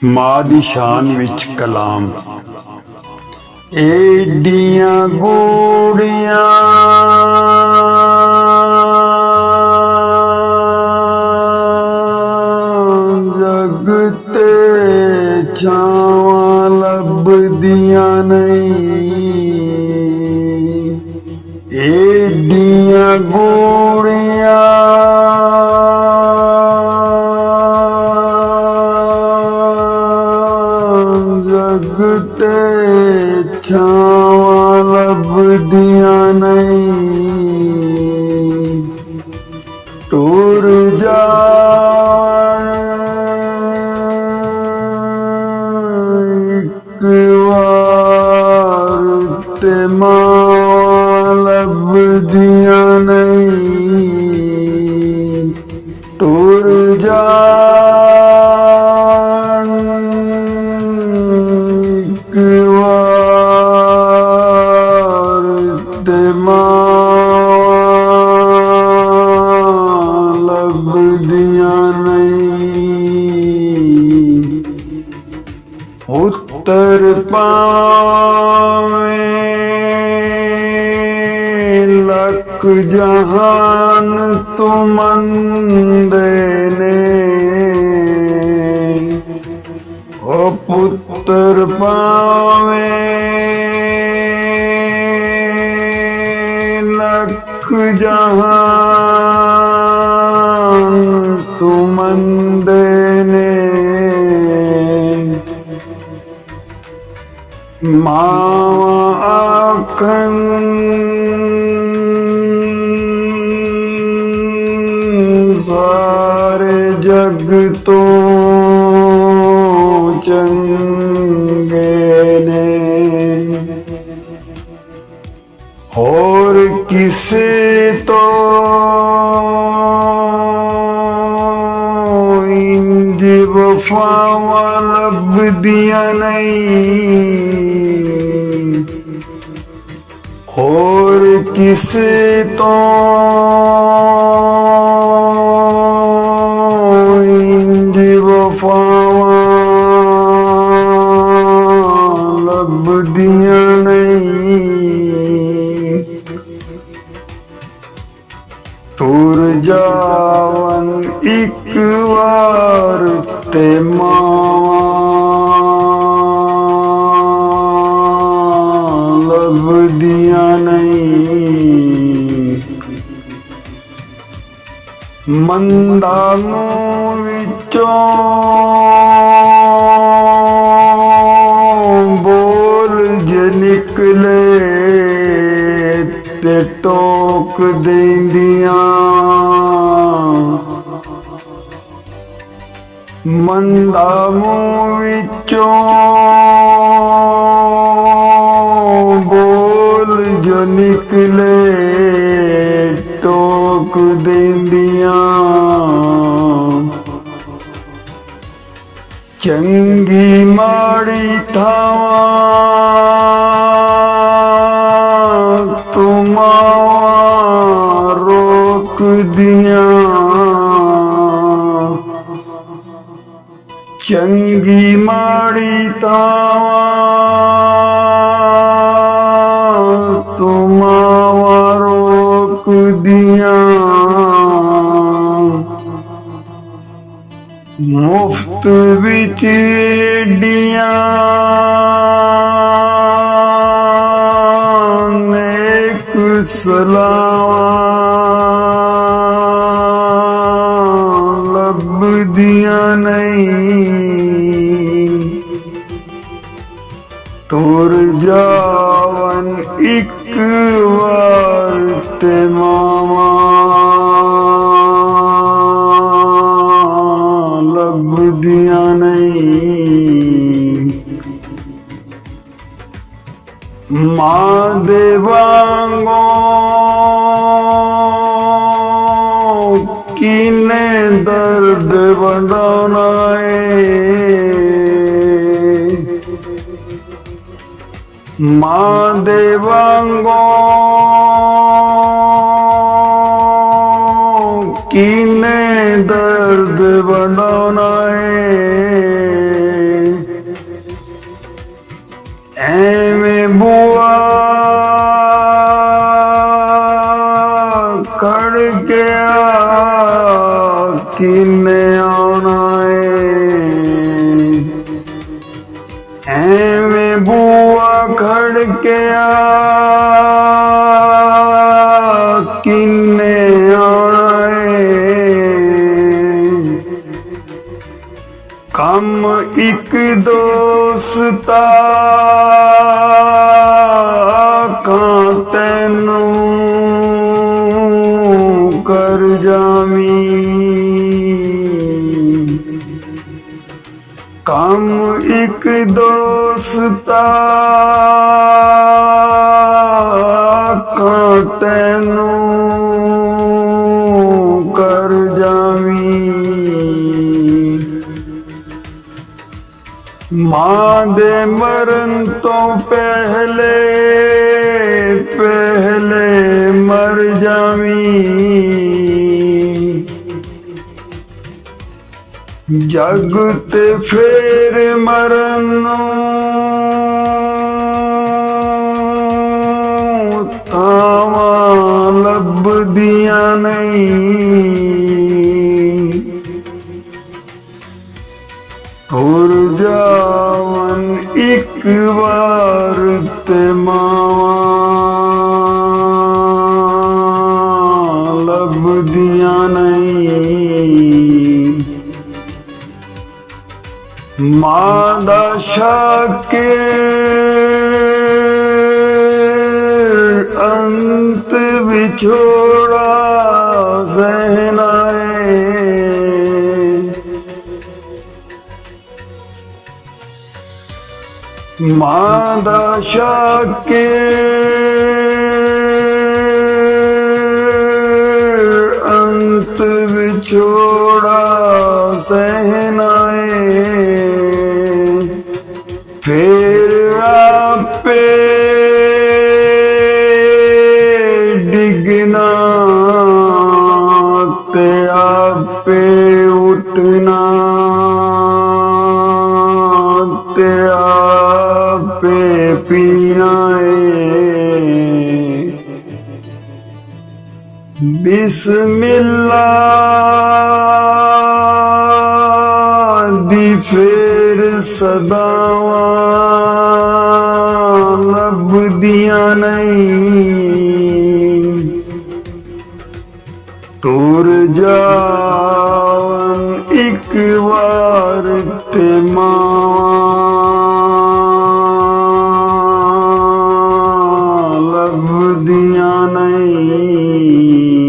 माँ दी शान विच कलाम एडियां गूड़ियां जग ते छावां लभदियां नहीं। एडियां गूड़ियां जग ते छावां लभदियां नहीं। टुर जाण इक वार ते मावां लभदियां नहीं। टुर जाण इक वार ते मावां लभदियां नहीं। उत्तर पावें लख जहान तुमंदे ने। ओ पुत्र पावें लख जहान तुमंदे ने। मावां आखन सारे जग तो चंगे ने। होर किसे तो इंज वफावां लभदियां नहीं। होर किसे तो इंज वफावां लभदियां नहीं। टुर जावन इक वार ते मावां लभदियां नहीं। मंदा मूंह विचों बोल जे निकले ते टोक देंदियां। मंदा मूंह विचों बोल जो निकले टोक देंदियां। चंगी माड़ी थावां तुमां रोक दियां। चंगी माड़ी थावां तुमां रोक दियां। मुफ्त विच एडियां नेक सलावां लभदियां नहीं। टुर जावन इक वार ते मावां लभदियां नहीं। मां दे वांगों किने दर्द वंडाना है। मां दे वांगों किने दर्द वंडाना है। एक दोस्ता कां तैनू कर जामी, काम एक दोस्ता कां तैनू कर जामी। मां दे मरण तो पहले पहले मर जामी, जग ते फेर मरण थावां लभदियां नहीं। तुर जावन एक बार ते मावां लभदियां नहीं। मां दा शाकिर अंत विछोड़ा सहनाए, मां दा शाकिर अंत विछोड़ा सहनाए। फिर आपे डिगना ते आपे उठना ते आपे पीना है। बिस्मिल्लाह दी फेर सदावां लभदियां नहीं। तुर जावन एक बार ते मावां लभदियां नहीं।